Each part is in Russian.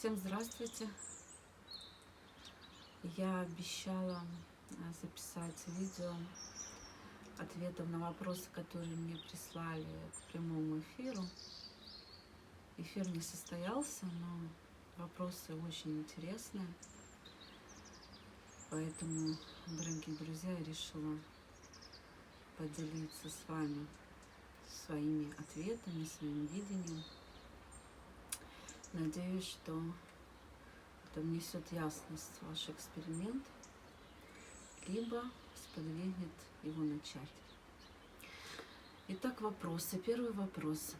Всем здравствуйте! Я обещала записать видео ответом на вопросы, которые мне прислали к прямому эфиру. Эфир не состоялся, но вопросы очень интересные. Поэтому, дорогие друзья, я решила поделиться с вами своими ответами, своим видением. Надеюсь, что это внесет ясность в ваш эксперимент, либо сподвигнет его начать. Итак, вопросы. Первый вопрос.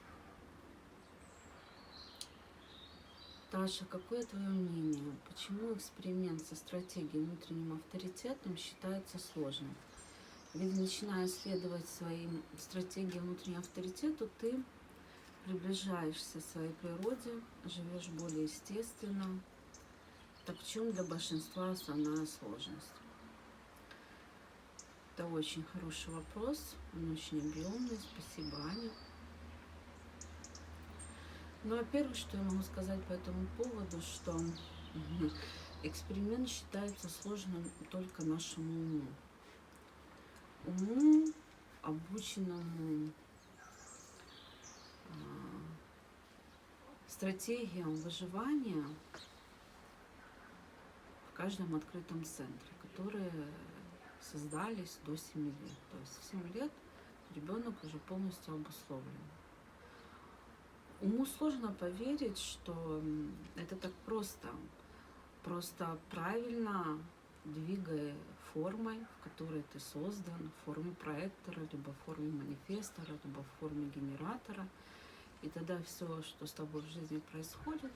Таша, какое твое мнение? Почему эксперимент со стратегией внутренним авторитетом считается сложным? Ведь начиная следовать своим стратегиям внутреннего авторитету, ты приближаешься к своей природе, живешь более естественно. Так в чем для большинства основная сложность? Это очень хороший вопрос, он очень объемный. Спасибо, Аня. Ну, во-первых, что я могу сказать по этому поводу, что эксперимент считается сложным только нашему уму, обученному стратегиям выживания в каждом открытом центре, которые создались до 7 лет. То есть в 7 лет ребенок уже полностью обусловлен. Уму сложно поверить, что это так просто. Просто правильно двигая формой, в которой ты создан, в форме проектора, либо в форме манифестора, либо в форме генератора. И тогда все, что с тобой в жизни происходит,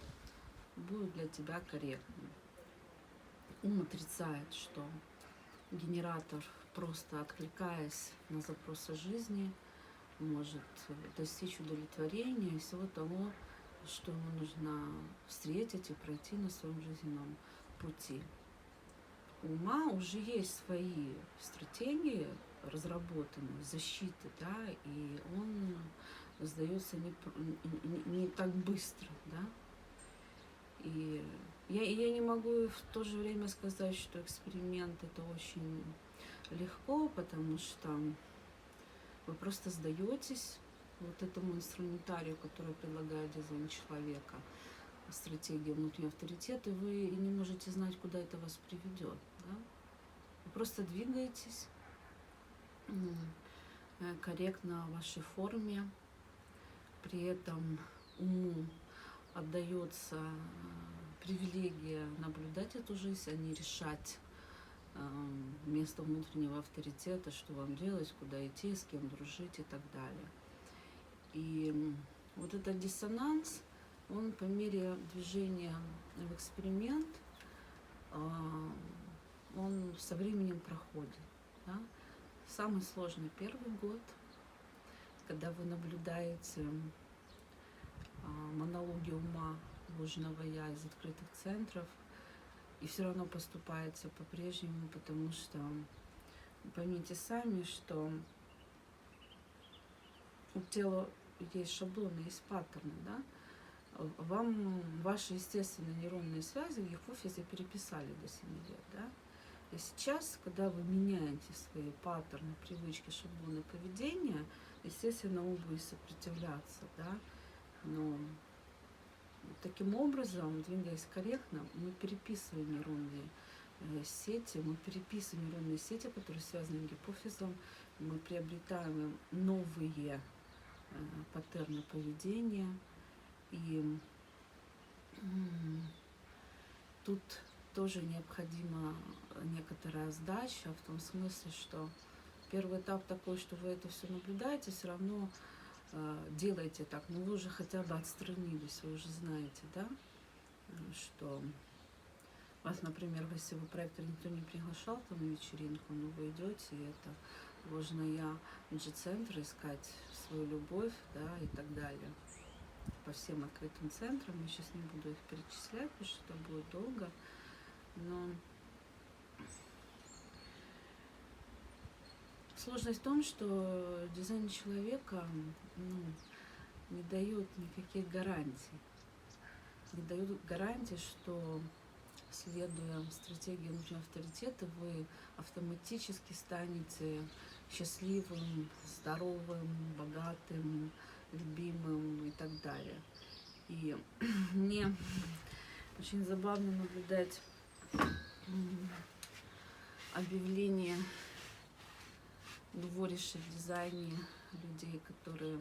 будет для тебя корректным. Ум отрицает, что генератор, просто откликаясь на запросы жизни, может достичь удовлетворения и всего того, что ему нужно встретить и пройти на своем жизненном пути. У ума уже есть свои стратегии разработанные, защиты, да, и он сдается не так быстро, да. И я не могу в то же время сказать, что эксперимент это очень легко, потому что вы просто сдаетесь вот этому инструментарию, который предлагает дизайн человека, стратегия внутреннего авторитета, и вы не можете знать, куда это вас приведет. Да? Вы просто двигаетесь корректно в вашей форме, при этом уму отдается привилегия наблюдать эту жизнь, а не решать место внутреннего авторитета, что вам делать, куда идти, с кем дружить и так далее. И вот этот диссонанс, он по мере движения в эксперимент, он со временем проходит. Да? Самый сложный первый год, когда вы наблюдаете монологи ума ложного я из открытых центров, и все равно поступаете по-прежнему, потому что поймите сами, что у тела есть шаблоны, есть паттерны, да? Вам ваши естественные нейронные связи в гипофизе переписали до 7 лет, да? И сейчас, когда вы меняете свои паттерны, привычки, шаблоны поведения, естественно, вы будете сопротивляться, да? Но таким образом, двигаясь корректно, мы переписываем нейронные сети, которые связаны с гипофизом, мы приобретаем новые паттерны поведения. И тут тоже необходима некоторая сдача, в том смысле, что первый этап такой, что вы это все наблюдаете, все равно делаете так, но вы уже хотя бы отстранились, вы уже знаете, да, что вас, например, если вы проектор никто не приглашал там на вечеринку, но вы идете, и это ложная G-центр, искать свою любовь, да, и так далее. По всем открытым центрам, я сейчас не буду их перечислять, потому что это будет долго, но сложность в том, что дизайн человека не дает никаких гарантий. не дают гарантии, что, следуя стратегии внутреннего авторитета, вы автоматически станете счастливым, здоровым, богатым, любимым и так далее. И мне очень забавно наблюдать объявление дворища в дизайне людей, которые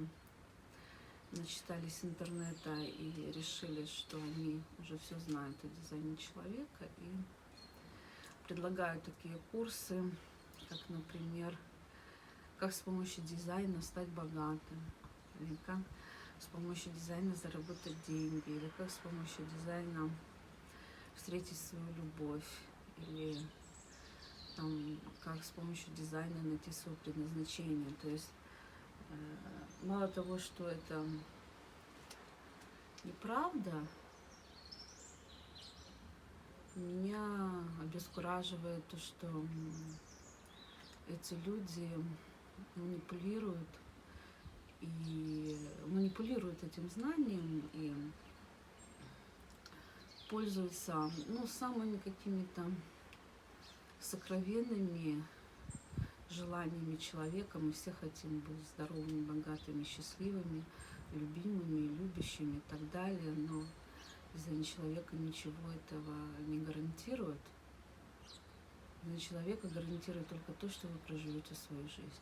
начитались интернета и решили, что они уже все знают о дизайне человека, и предлагают такие курсы, как, например, как с помощью дизайна стать богатым, или как с помощью дизайна заработать деньги, или как с помощью дизайна встретить свою любовь, или там, как с помощью дизайна найти свое предназначение. То есть мало того, что это неправда, меня обескураживает то, что эти люди манипулируют этим знанием и пользуются, самыми какими-то сокровенными желаниями человека. Мы все хотим быть здоровыми, богатыми, счастливыми, любимыми, любящими и так далее, но дизайн человека ничего этого не гарантирует. Дизайн человека гарантирует только то, что вы проживете свою жизнь.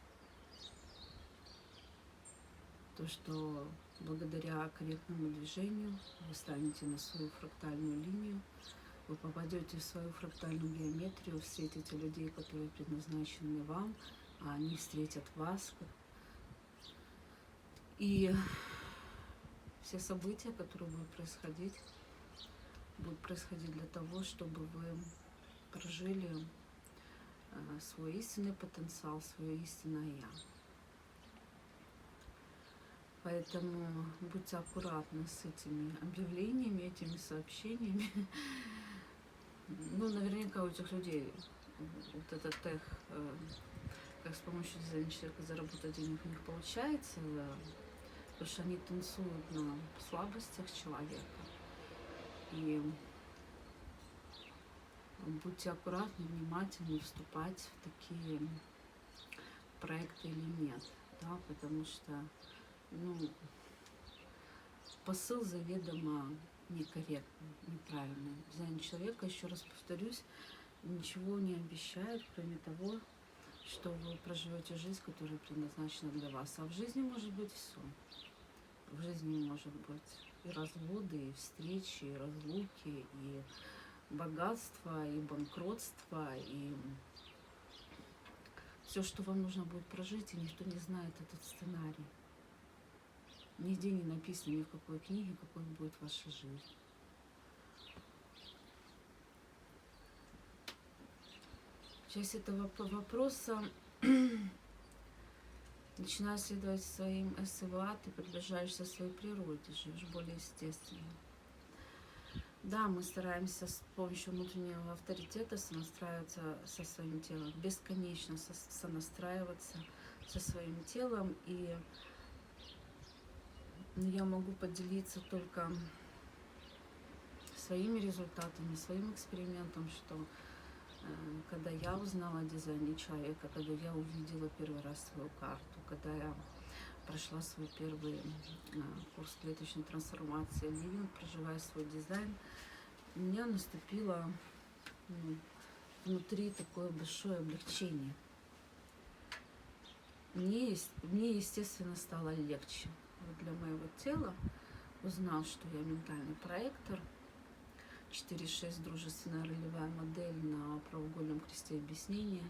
То, что благодаря корректному движению вы станете на свою фрактальную линию, вы попадете в свою фрактальную геометрию, встретите людей, которые предназначены вам, а они встретят вас. И все события, которые будут происходить для того, чтобы вы прожили свой истинный потенциал, свое истинное «Я». Поэтому будьте аккуратны с этими объявлениями, этими сообщениями. Наверняка у этих людей вот этот тех, как с помощью дизайна человека заработать денег у них получается, потому что они танцуют на слабостях человека. И будьте аккуратны, внимательны, вступать в такие проекты или нет, да, потому что посыл заведомо некорректный, неправильный. Дизайн человека, еще раз повторюсь, ничего не обещает, кроме того, что вы проживете жизнь, которая предназначена для вас. А в жизни может быть все. В жизни может быть и разводы, и встречи, и разлуки, и богатство, и банкротство, и все, что вам нужно будет прожить, и никто не знает этот сценарий. Нигде не написано, ни в какой книге, какой будет ваша жизнь. В части этого вопроса начинаешь следовать своим СВА, ты приближаешься к своей природе, живешь более естественно. Да, мы стараемся с помощью внутреннего авторитета сонастраиваться со своим телом, бесконечно сонастраиваться со своим телом. И я могу поделиться только своими результатами, своим экспериментом, что когда я узнала о дизайне человека, когда я увидела первый раз свою карту, когда я прошла свой первый курс клеточной трансформации Living, проживая свой дизайн, у меня наступило внутри такое большое облегчение. Мне, естественно, стало легче. Вот для моего тела, узнав, что я ментальный проектор, 4.6 дружественная ролевая модель на правоугольном кресте объяснения,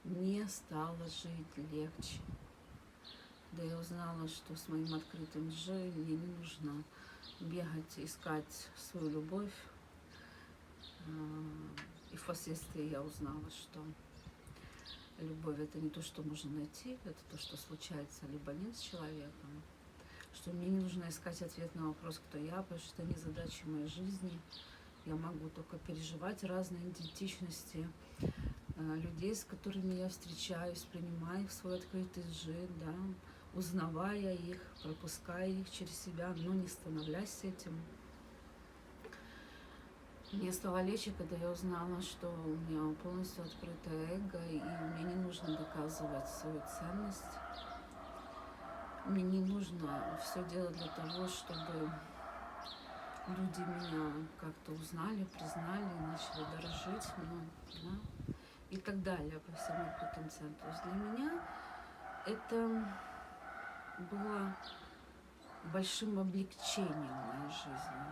мне стало жить легче. Да я узнала, что с моим открытым G мне не нужно бегать, искать свою любовь. И впоследствии я узнала, что любовь — это не то, что можно найти, это то, что случается либо нет с человеком. Что мне не нужно искать ответ на вопрос, кто я, потому что это не задача моей жизни. Я могу только переживать разные идентичности людей, с которыми я встречаюсь, принимая их в свой открытый G, да, узнавая их, пропуская их через себя, но не становлясь этим. Мне стало легче, когда я узнала, что у меня полностью открытое эго, и мне не нужно доказывать свою ценность. Мне не нужно все делать для того, чтобы люди меня как-то узнали, признали, начали дорожить мной, да, и так далее по всем открытым центрам. То есть для меня это было большим облегчением в моей жизни.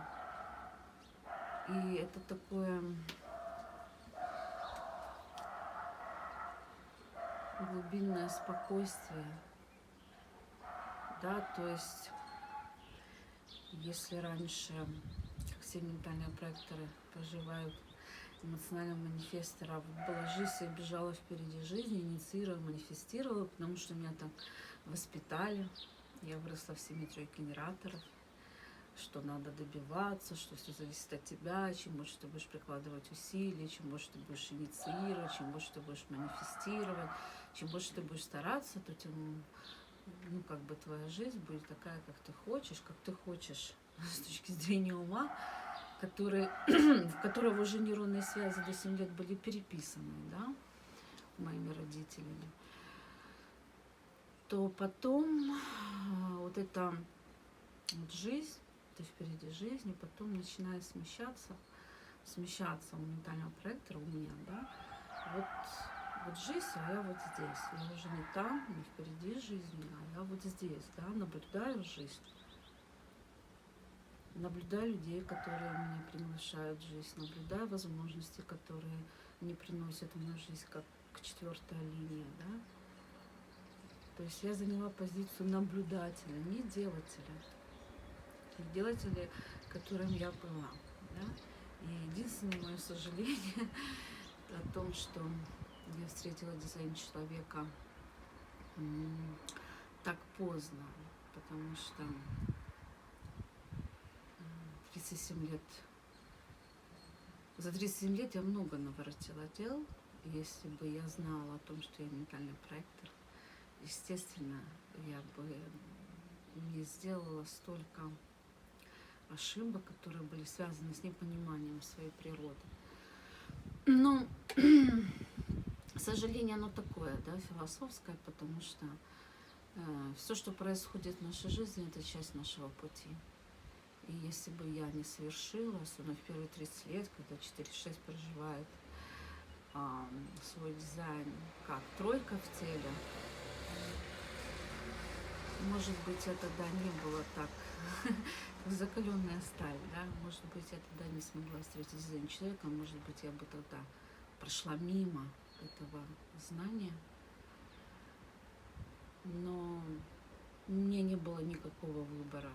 И это такое глубинное спокойствие, да, то есть если раньше, как все ментальные проекторы проживают эмоционального манифестора, была жизнь, я бежала впереди жизни, инициировала, манифестировала, потому что меня так воспитали, я выросла в семье 3 генераторов, что надо добиваться, что все зависит от тебя, чем больше ты будешь прикладывать усилий, чем больше ты будешь инициировать, чем больше ты будешь манифестировать, чем больше ты будешь стараться, то тем, ну, как бы твоя жизнь будет такая, как ты хочешь с точки зрения ума, в которого уже нейронные связи до 7 лет были переписаны, да, моими родителями, то потом вот эта вот жизнь, ты впереди жизни, потом начинает смещаться у ментального проектора, у меня, да, вот жизнь, а я вот здесь, я уже не там, не впереди жизни, а я вот здесь, да, наблюдаю жизнь, наблюдаю людей, которые меня приглашают в жизнь, наблюдаю возможности, которые не приносят в мою жизнь, как 4-я линия, да. То есть я заняла позицию наблюдателя, не делателя, которым я была, да. И единственное мое сожаление о том, что я встретила дизайн человека так поздно, потому что 37 лет. За 37 лет я много наворотила дел. Если бы я знала о том, что я ментальный проектор, естественно, я бы не сделала столько ошибок, которые были связаны с непониманием своей природы. Но, к сожалению, оно такое, да, философское, потому что все, что происходит в нашей жизни, это часть нашего пути. И если бы я не совершила, особенно в первые 30 лет, когда 4-6 проживает свой дизайн как 3 в теле, может быть, я тогда не была так закаленная сталь, да, может быть, я тогда не смогла встретить дизайн человека, может быть, я бы тогда прошла мимо этого знания, но у меня не было никакого выбора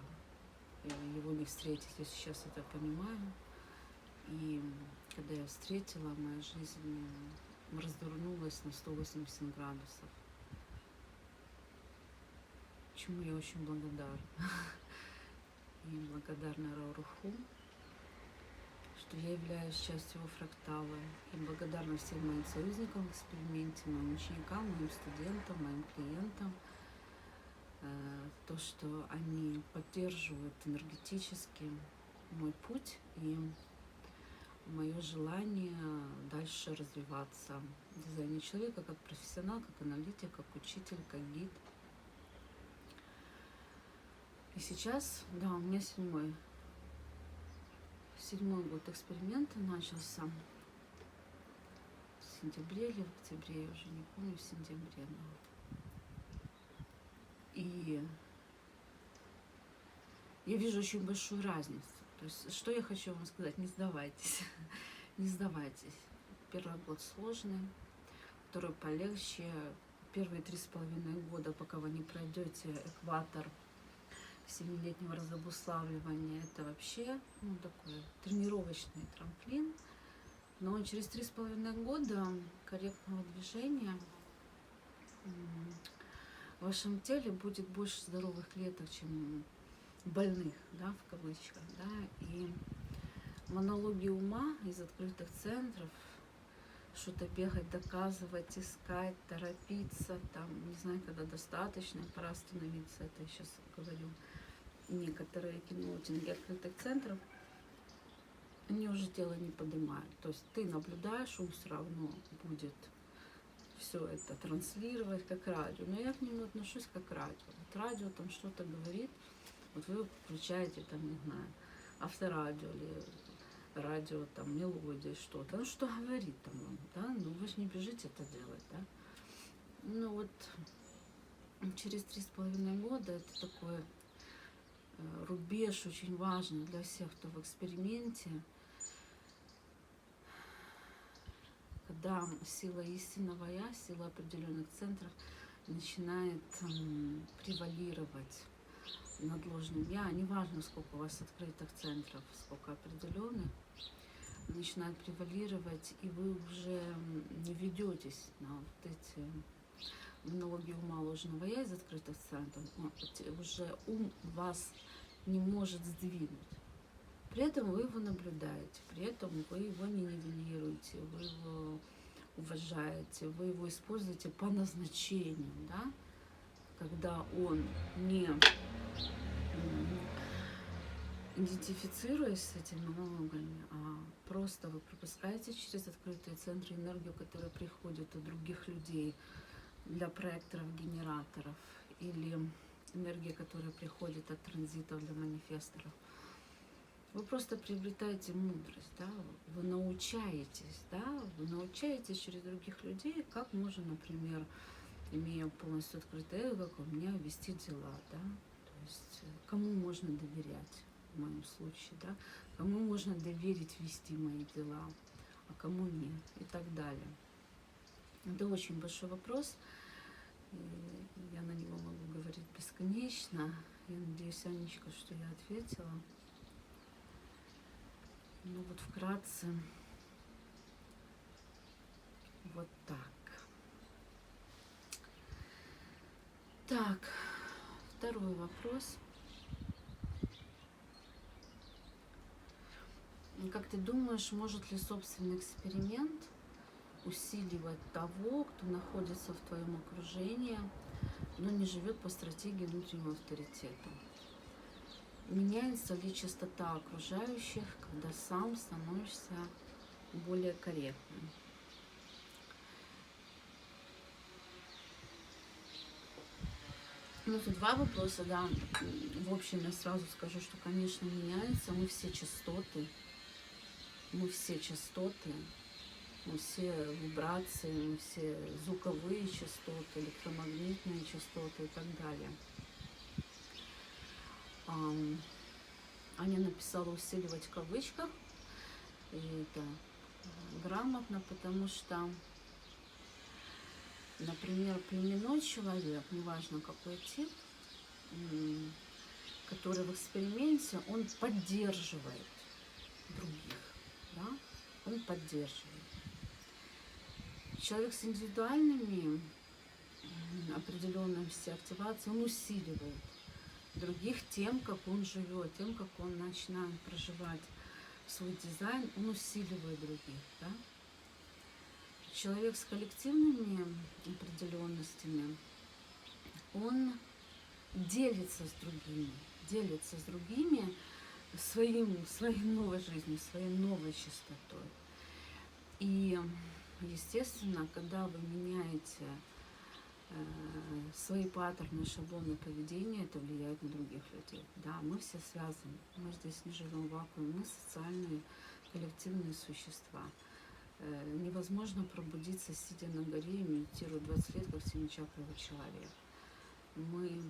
его не встретить. Я сейчас это понимаю. И когда я встретила, моя жизнь развернулась на 180 градусов. Чему я очень благодарна. И благодарна Рауруху, что я являюсь частью его фрактала. И благодарна всем моим союзникам в эксперименте, моим ученикам, моим студентам, моим клиентам. То, что они поддерживают энергетически мой путь и мое желание дальше развиваться в дизайне человека как профессионал, как аналитик, как учитель, как гид. И сейчас, да, у меня седьмой год эксперимента начался в сентябре или в октябре, я уже не помню, в сентябре. И я вижу очень большую разницу. То есть, что я хочу вам сказать, не сдавайтесь, не сдавайтесь. Первый год сложный, второй полегче. Первые 3,5 года, пока вы не пройдете экватор 7-летнего разобуславливания, это вообще такой тренировочный трамплин. Но через 3,5 года корректного движения в вашем теле будет больше здоровых клеток, чем больных, да, в кавычках, да, и монологи ума из открытых центров, что-то бегать, доказывать, искать, торопиться, там, не знаю, когда достаточно, пора остановиться, это я сейчас говорю, некоторые кинологи открытых центров, они уже дело не поднимают. То есть ты наблюдаешь, он все равно будет все это транслировать как радио. Но я к нему отношусь как к радио. Вот радио там что-то говорит, вот вы включаете там, не знаю, авторадио или радио, там, мелодии, что-то. Ну, что говорит там вам, да? Ну, вы же не бежите это делать, да? Ну, вот через 3,5 года это такой рубеж очень важный для всех, кто в эксперименте, когда сила истинного я, сила определенных центров начинает превалировать над ложным я. Неважно, сколько у вас открытых центров, сколько определенных, начинает превалировать, и вы уже не ведетесь на вот эти монологи ума ложного я из открытых центров. Уже ум вас не может сдвинуть. При этом вы его наблюдаете, при этом вы его не нивелируете, вы его уважаете, вы его используете по назначению, да? Когда он не идентифицируясь с этими монологами, а просто вы пропускаете через открытые центры энергию, которая приходит от других людей для проекторов, генераторов, или энергия, которая приходит от транзитов для манифесторов. Вы просто приобретаете мудрость, да? Вы научаетесь, да? Вы научаетесь через других людей, как можно, например, имея полностью открытое эго, как у меня вести дела, да? То есть кому можно доверять в моем случае, да? Кому можно доверить вести мои дела, а кому нет, и так далее. Это очень большой вопрос, и я на него могу говорить бесконечно. Я надеюсь, Анечка, что я ответила. Ну вот вкратце вот так. Так, второй вопрос. Как ты думаешь, может ли собственный эксперимент усиливать того, кто находится в твоем окружении, но не живет по стратегии внутреннего авторитета? Меняется ли частота окружающих, когда сам становишься более корректным? Ну, тут два вопроса, да. В общем, я сразу скажу, что, конечно, меняется. Мы все частоты, мы все вибрации, мы все звуковые частоты, электромагнитные частоты и так далее. Аня написала «усиливать» в кавычках, и это грамотно, потому что, например, племенной человек, неважно какой тип, который в эксперименте, он поддерживает других, да? Он поддерживает. Человек с индивидуальными определенностями активации, он усиливает других тем, как он живет, тем, как он начинает проживать свой дизайн, он усиливает других, да? Человек с коллективными определенностями, он делится с другими своей новой жизнью, своей новой частотой. И, естественно, когда вы меняете свои паттерны, шаблоны поведения, это влияет на других людей. Да, мы все связаны, мы здесь не живем в вакууме, мы социальные коллективные существа. Невозможно пробудиться, сидя на горе и медитируя 20 лет, как семичакровый человек. Мы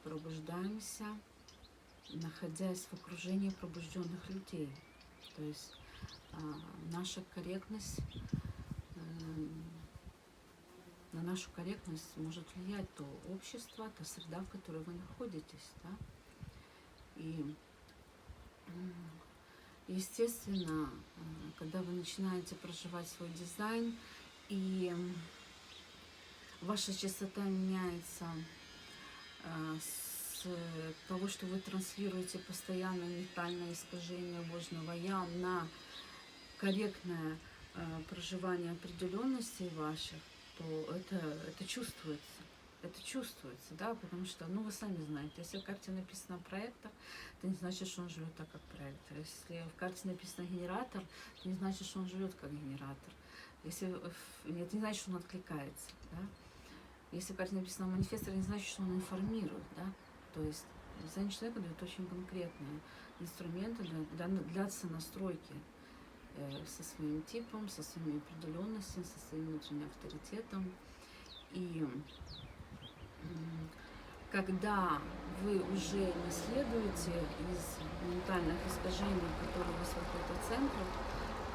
пробуждаемся, находясь в окружении пробужденных людей. То есть наша корректность, на нашу корректность может влиять то общество, та среда, в которой вы находитесь. Да? И, естественно, когда вы начинаете проживать свой дизайн, и ваша частота меняется с того, что вы транслируете постоянно ментальное искажение ложного я на корректное проживание определенностей ваших, то это чувствуется. Это чувствуется, да, потому что, ну, вы сами знаете, если в карте написано проектор, это не значит, что он живет так, как проектор. Если в карте написано генератор, это не значит, что он живет как генератор. Это не значит, что он откликается, да. Если в карте написано манифестор, это не значит, что он информирует, да. То есть дизайн человека дает очень конкретные инструменты для сонастройки со своим типом, со своими определенностями, со своим внутренним авторитетом. И когда вы уже не следуете из ментальных искажений, которые вас выходят от центра,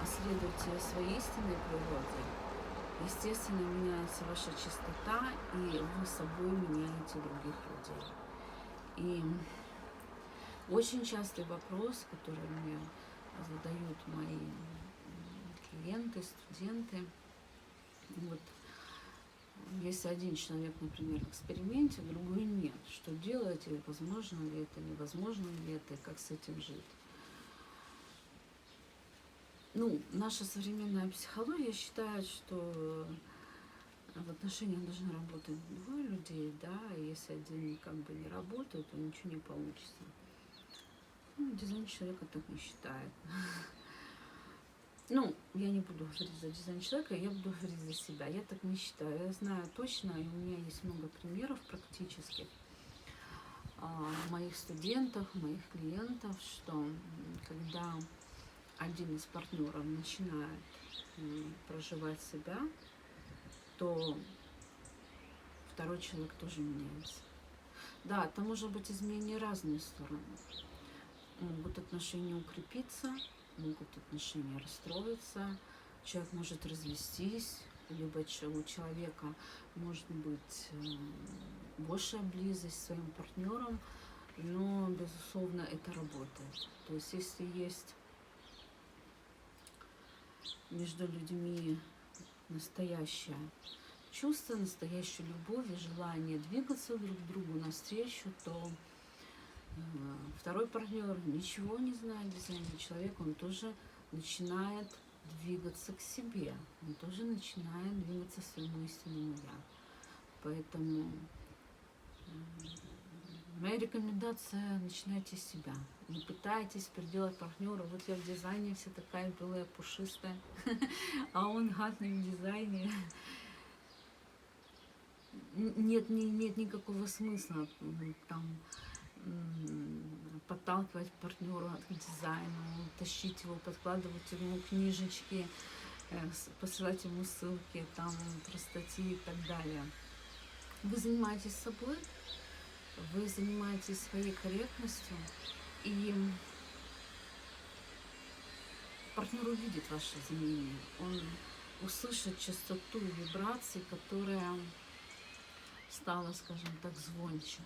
а следуете своей истинной природе, естественно, меняется ваша чистота, и вы собой меняете других людей. И очень частый вопрос, который мне задают мои клиенты, студенты, вот, если один человек, например, в эксперименте, другой нет, что делать, и возможно ли это, невозможно ли это, и как с этим жить. Ну, наша современная психология считает, что в отношениях должны работать двое людей, да, и если один как бы не работает, то ничего не получится. Ну, дизайн человека так не считает. Ну, я не буду говорить за дизайн человека, я буду говорить за себя. Я так не считаю. Я знаю точно, и у меня есть много примеров практических моих студентов, моих клиентов, что когда один из партнеров начинает проживать себя, то второй человек тоже меняется. Да, там может быть изменения разные стороны. Могут отношения укрепиться, могут отношения расстроиться, человек может развестись, либо у человека может быть большая близость с своим партнером, но, безусловно, это работает. То есть, если есть между людьми настоящее чувство, настоящая любовь и желание двигаться друг к другу навстречу, то второй партнер ничего не знает о дизайне человека, он тоже начинает двигаться к себе, он тоже начинает двигаться к своему истинному я. Поэтому моя рекомендация: начинайте с себя. Не пытайтесь переделать партнера. Вот я в дизайне вся такая белая, пушистая, а он гадный в дизайне. Нет никакого смысла там подталкивать партнера к дизайну, тащить его, подкладывать ему книжечки, посылать ему ссылки, там, про статьи и так далее. Вы занимаетесь собой, вы занимаетесь своей корректностью, и партнер увидит ваши изменения, он услышит частоту вибраций, которая стала, скажем так, звонче.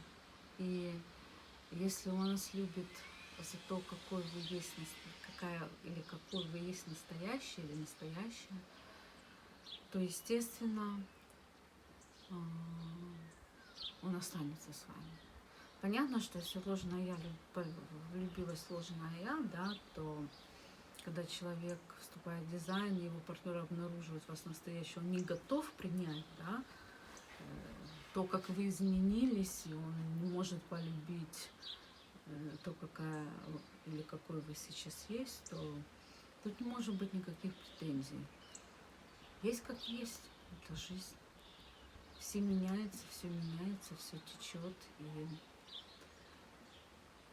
И если он вас любит за то, какой вы есть, какой вы есть настоящий или настоящая, то, естественно, он останется с вами. Понятно, что если ложное я влюбилась в ложное я, да, то когда человек вступает в дизайн, его партнер обнаруживает вас настоящего, он не готов принять, да, то, как вы изменились, и он не может полюбить то, какая или какой вы сейчас есть, то тут не может быть никаких претензий. Есть как есть, это жизнь. Все меняется, все течет. И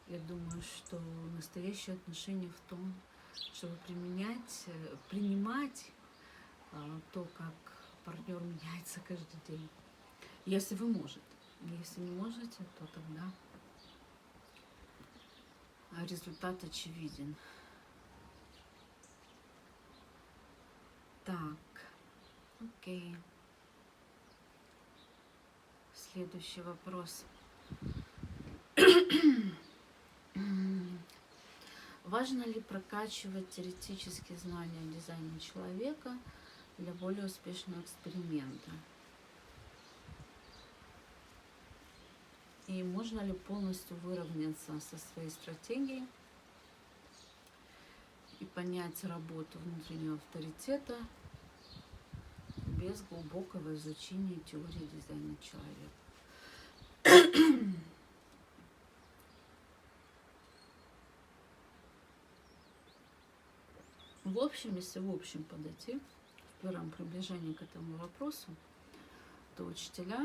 я думаю, что настоящее отношение в том, чтобы принимать то, как партнер меняется каждый день. Если вы можете. Если не можете, то тогда результат очевиден. Так, окей. Следующий вопрос. Важно ли прокачивать теоретические знания о дизайне человека для более успешного эксперимента? И можно ли полностью выровняться со своей стратегией и понять работу внутреннего авторитета без глубокого изучения теории дизайна человека? В общем, если в общем подойти, в первом приближении к этому вопросу, то учителя,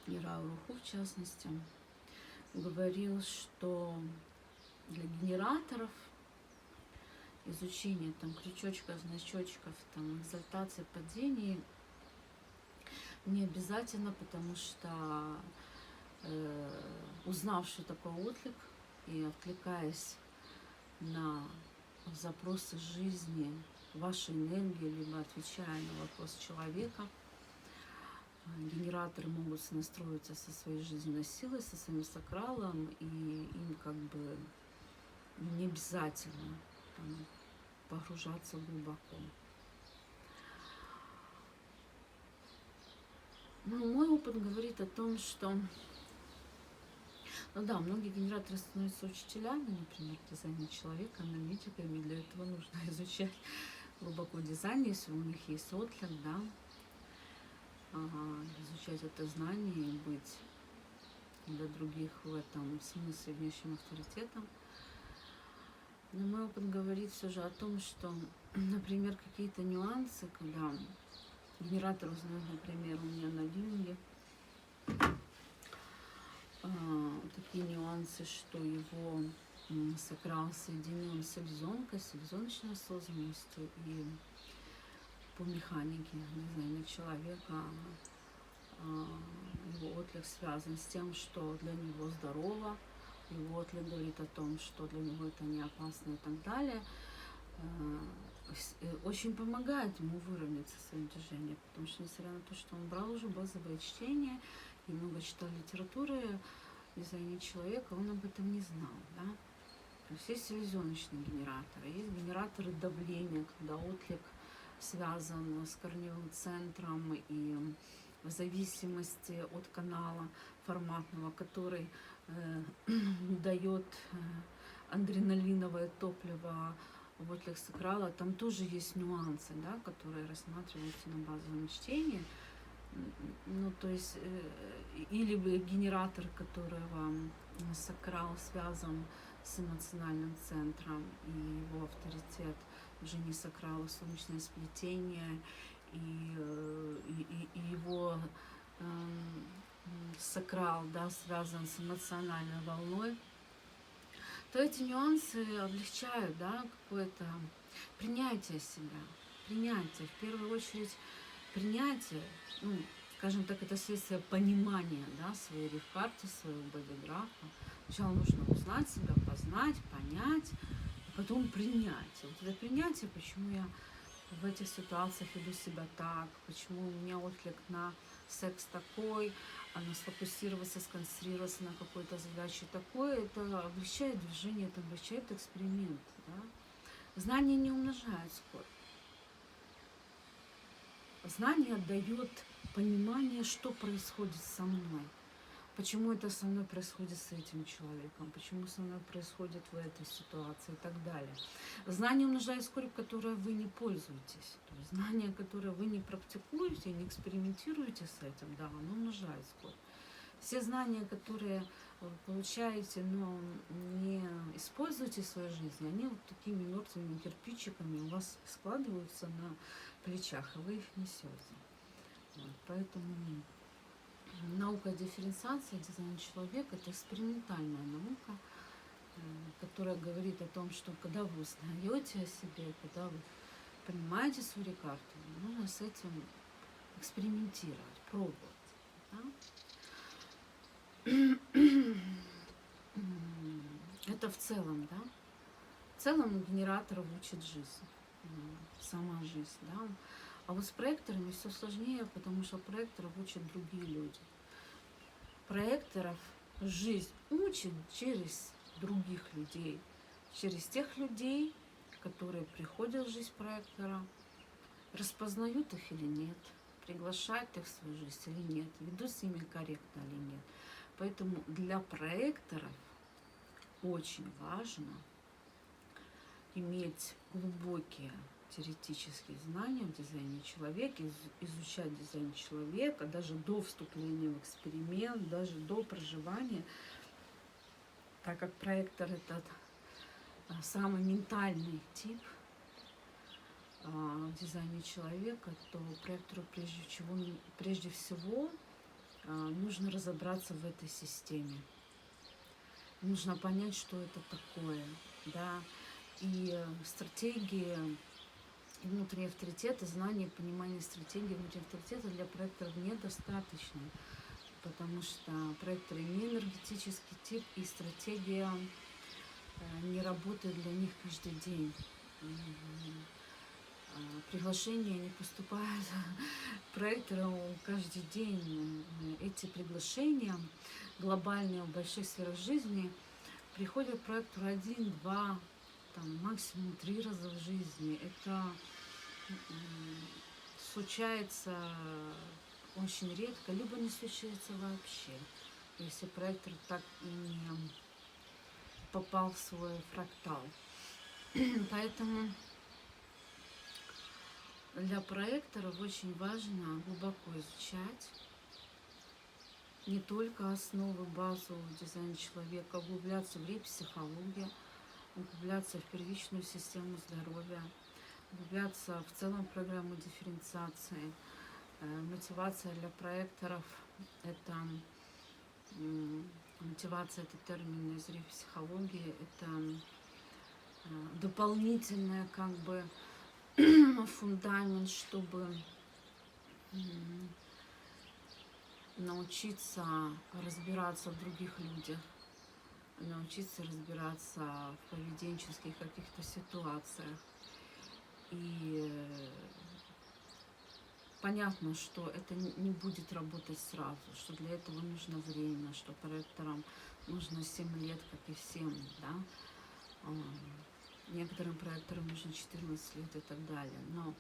и Рау Руху в частности, говорил, что для генераторов изучение там крючочков, значочков, там экзальтации, падений не обязательно, потому что узнав, что такое отклик, и откликаясь на запросы жизни, вашей энергии, либо отвечая на вопрос человека, генераторы могут настроиться со своей жизненной силой, со своим сакралом, и им как бы не обязательно там погружаться глубоко. Ну, мой опыт говорит о том, что, ну да, многие генераторы становятся учителями, например, дизайна человека, аналитиками. Для этого нужно изучать глубоко дизайн, если у них есть отклик, да, изучать это знание и быть для других в этом смысле внешним авторитетом. Но мой опыт говорит все же о том, что, например, какие-то нюансы, когда генератор узнает, например, у меня на винге, такие нюансы, что его сакрал соединен с селезенкой, с селезеночной осознанностью, и по механике дизайна человека его отклик связан с тем, что для него здорово, его отклик говорит о том, что для него это не опасно и так далее, очень помогает ему выровняться в своем движении, потому что, несмотря на то, что он брал уже базовое чтение и много читал литературы в дизайне человека, он об этом не знал, да. То есть есть селезеночные генераторы, есть генераторы давления, когда отклик связан с корневым центром, и в зависимости от канала форматного, который дает адреналиновое топливо в отклик сакрала, там тоже есть нюансы, да, которые рассматриваются на базовом чтении. Ну, то есть, или генератор, которого сакрал связан с эмоциональным центром, и его авторитет уже не сакрал, а солнечное сплетение, и его сакрал, да, связан с эмоциональной волной, то эти нюансы облегчают, да, какое-то принятие себя, принятие, в первую очередь принятие, ну, скажем так, это следствие понимания, да, своей риф-карты, своего бодиграфа. Сначала нужно узнать себя, познать, понять, и потом принять. Вот это принятие, почему я в этих ситуациях веду себя так, почему у меня отклик на секс такой, а на сфокусироваться, сконцентрироваться на какой-то задаче такой, это облегчает движение, это облегчает эксперимент. Да? Знание не умножает скорость. Знание дает понимание, что происходит со мной. Почему это со мной происходит с этим человеком, почему со мной происходит в этой ситуации и так далее. Знание умножает скорость, которой вы не пользуетесь. То есть знание, которое вы не практикуете, не экспериментируете с этим, да, оно умножает скорость. Все знания, которые вы получаете, но не используете в своей жизни, они вот такими мертвыми кирпичиками у вас складываются на плечах, и вы их несете. Вот, поэтому наука дифференциации, дизайн человека — это экспериментальная наука, которая говорит о том, что когда вы узнаете о себе, когда вы понимаете свою карту, нужно с этим экспериментировать, пробовать. Да? Это в целом, да? В целом генераторов учит жизнь, сама жизнь, да? А вот с проекторами все сложнее, потому что проекторов учат другие люди. Проекторов жизнь учит через других людей, через тех людей, которые приходят в жизнь проектора, распознают их или нет, приглашают их в свою жизнь или нет, ведут с ними корректно или нет. Поэтому для проекторов очень важно иметь глубокие теоретические знания в дизайне человека, изучать дизайн человека, даже до вступления в эксперимент, даже до проживания, так как проектор этот самый ментальный тип в дизайне человека, то проектору прежде всего нужно разобраться в этой системе. Нужно понять, что это такое, да, и стратегии, и внутренний авторитет, и знание, понимание стратегии внутреннего авторитета для проекторов недостаточно, потому что проекторы не энергетический тип, и стратегия не работает для них каждый день. Приглашения не поступают проекторам каждый день. Эти приглашения глобальные в больших сферах жизни приходят к проектору 1, 2, максимум 3 раза в жизни. Это случается очень редко, либо не случается вообще, если проектор так и не попал в свой фрактал. Поэтому для проекторов очень важно глубоко изучать не только основы, базу дизайна человека, углубляться в репсихологию, углубляться в первичную систему здоровья, углубляться в целом в программу дифференциации. Мотивация для проекторов – это мотивация, это термин из репсихологии, это дополнительная фундамент, чтобы научиться разбираться в других людях, научиться разбираться в поведенческих каких-то ситуациях. И понятно, что это не будет работать сразу, что для этого нужно время, что проекторам нужно 7 лет, как и всем, да. Некоторым проекторам нужно 14 лет и так далее. Но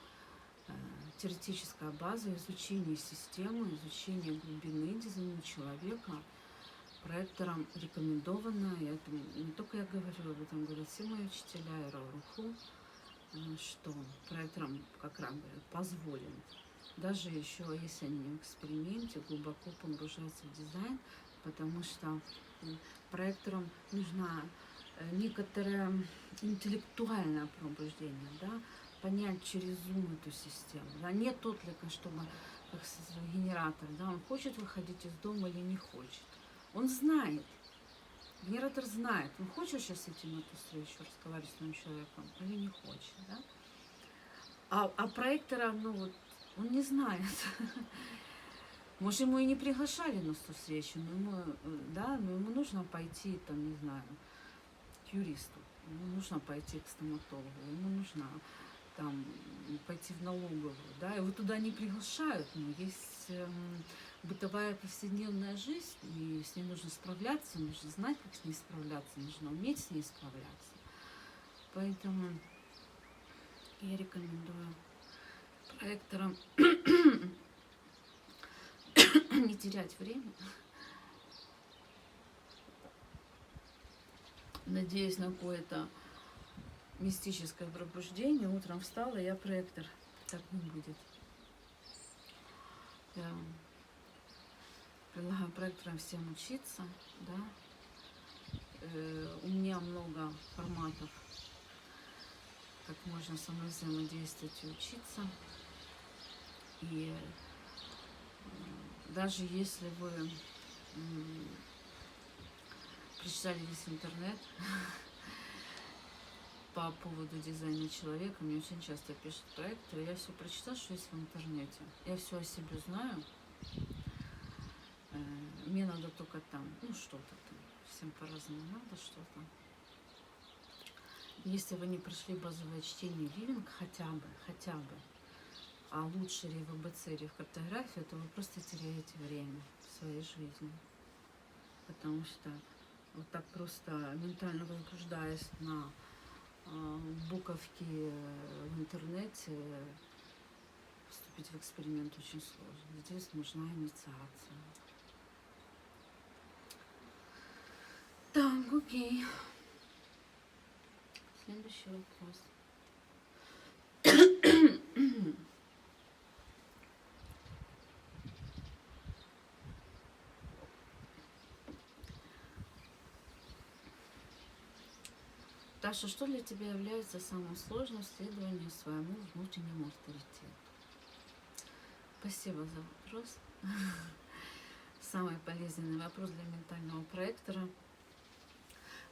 теоретическая база, изучение системы, изучение глубины дизайна человека проекторам рекомендовано. И это не только я говорю, об этом говорят все мои учителя и Руху, что проекторам, как раз говорят, позволено. Даже еще если они в эксперименте глубоко погружаться в дизайн, потому что проекторам нужна некоторое интеллектуальное пробуждение, да, понять через ум эту систему. Да, не только чтобы, как генератор, да, он хочет выходить из дома или не хочет. Он знает. Генератор знает, он хочет сейчас идти на эту встречу, разговаривать с новым человеком, или не хочет, да? А проектора, он не знает. Может, ему и не приглашали на эту встречу, но ему нужно пойти, не знаю, к юристу, ему нужно пойти к стоматологу, ему нужно пойти в налоговую, да, его туда не приглашают, но есть бытовая повседневная жизнь, и с ней нужно справляться, нужно знать, как с ней справляться, нужно уметь с ней справляться. Поэтому я рекомендую проекторам не терять время. Надеюсь на какое-то мистическое пробуждение. Утром встала, я проектор. Так не будет. Я предлагаю проекторам всем учиться, да. У меня много форматов, как можно со мной взаимодействовать и учиться. И даже если вы прочитали весь интернет по поводу дизайна человека, мне очень часто пишут проекторы, я все прочитала, что есть в интернете. Я все о себе знаю. Мне надо только что-то там. Всем по-разному надо что-то. Если вы не прошли базовое чтение Living хотя бы, а лучше ВБЦ или в картографию, то вы просто теряете время в своей жизни. Потому что вот так просто ментально возбуждаясь на буковки в интернете, вступить в эксперимент очень сложно. Здесь нужна инициация. Так, окей. Следующий вопрос. Таша, что для тебя является самым сложным в следовании своему внутреннему авторитету? Спасибо за вопрос. Самый полезный вопрос для ментального проектора.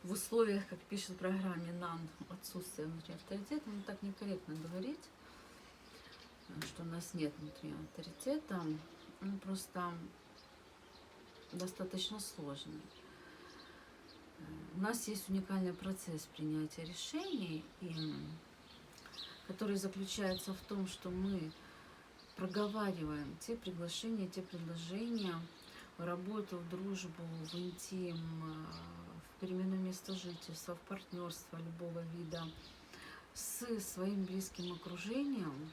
В условиях, как пишет в программе НАН, отсутствия внутреннего авторитета, ну так некорректно говорить, что у нас нет внутреннего авторитета, он просто достаточно сложный. У нас есть уникальный процесс принятия решений, который заключается в том, что мы проговариваем те приглашения, те предложения в работу, в дружбу, в интим, в перемену места жительства, в партнерство любого вида с своим близким окружением,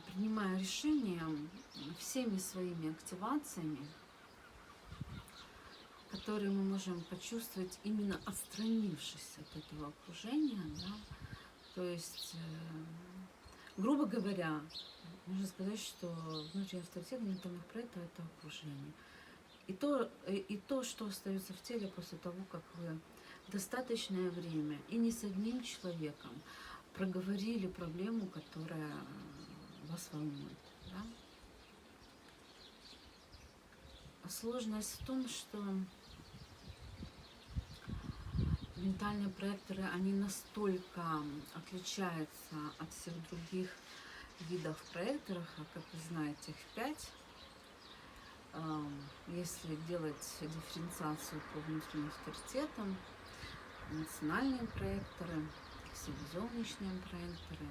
принимая решения всеми своими активациями, которые мы можем почувствовать, именно отстранившись от этого окружения. Да? То есть, грубо говоря, можно сказать, что внутренний авторитет ментальных проектов – это окружение. И то, что остается в теле после того, как вы достаточное время и не с одним человеком проговорили проблему, которая вас волнует. Да? Сложность в том, что ментальные проекторы, они настолько отличаются от всех других видов проекторов, а как вы знаете, их 5. Если делать дифференциацию по внутренним авторитетам, эмоциональные проекторы, силезолнечные проекторы,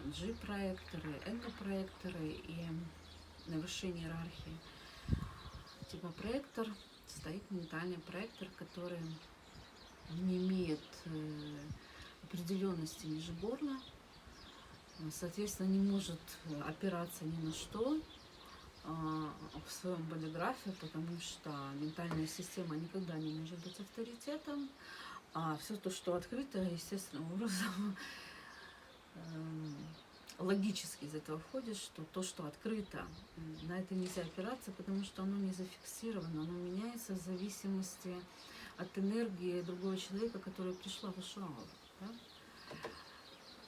G-проекторы, эго-проекторы и на вершине иерархии типа проектор стоит ментальный проектор, который не имеет определенности ниже горла, соответственно, не может опираться ни на что в своем бодиграфе, потому что ментальная система никогда не может быть авторитетом, а все то, что открыто, естественным образом логически из этого входит, что то, что открыто, на это нельзя опираться, потому что оно не зафиксировано, оно меняется в зависимости от энергии другого человека, которая пришла в вашу ауру. Да?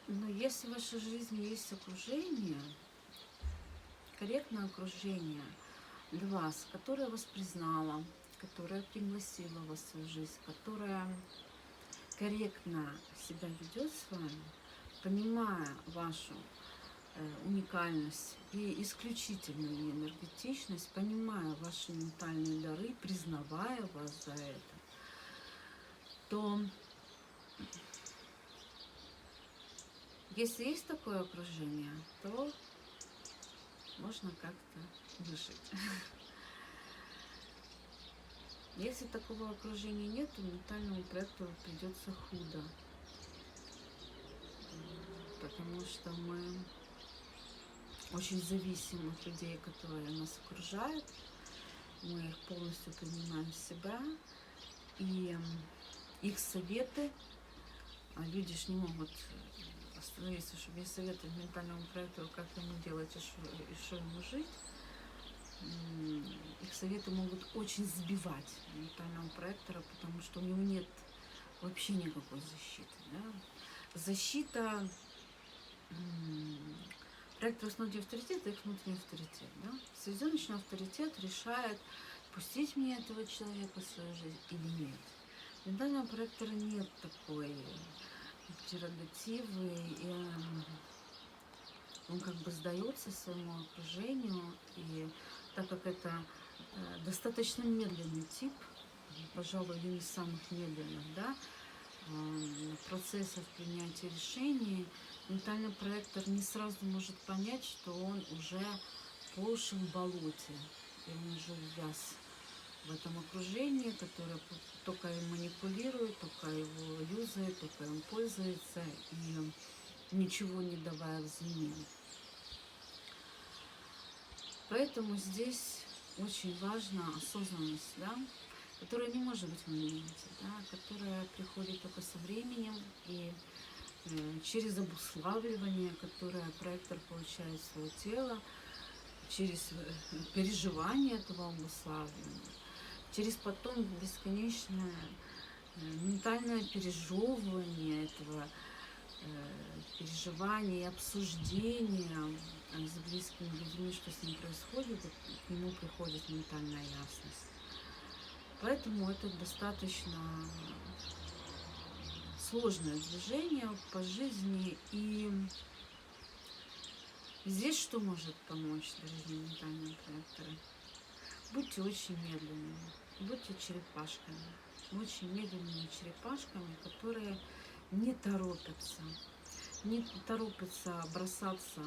Но если в вашей жизни есть окружение, корректное окружение для вас, которое вас признало, которое пригласило вас в свою жизнь, которое корректно себя ведет с вами, понимая вашу уникальность и исключительную энергетичность, понимая ваши ментальные дары, признавая вас за это, то если есть такое окружение, то можно как-то выжить. Если такого окружения нет, то ментальному проекту придется худо, потому что мы очень зависим от людей, которые нас окружают, мы их полностью принимаем в себя, и их советы, а люди ж не могут остановиться, чтобы я советую ментальному проекту, как ему делать и что ему жить, их советы могут очень сбивать ментального проектора, потому что у него нет вообще никакой защиты. Да? Защита проектора с внутренним авторитетом, их внутренний авторитет. Да? Средиземноморский авторитет решает, пустить мне этого человека в свою жизнь или нет. У ментального проектора нет такой прерогативы, и он как бы сдается своему окружению, и так как это достаточно медленный тип, пожалуй, один из самых медленных, да, процессов принятия решений, ментальный проектор не сразу может понять, что он уже по уши в болоте, и он уже увяз в этом окружении, которое только им манипулирует, только его юзает, только им пользуется, и ничего не давая взамен. Поэтому здесь очень важна осознанность, да? которая не может быть в моменте, да, которая приходит только со временем и через обуславливание, которое проектор получает в свое тело, через переживание этого обуславливания, через потом бесконечное ментальное пережевывание этого переживания и обсуждения с близкими людьми, что с ним происходит, и к нему приходит ментальная ясность. Поэтому это достаточно сложное движение по жизни. И здесь что может помочь для жизни ментального проектора? Будьте очень медленными, будьте черепашками, очень медленными черепашками, которые не торопятся бросаться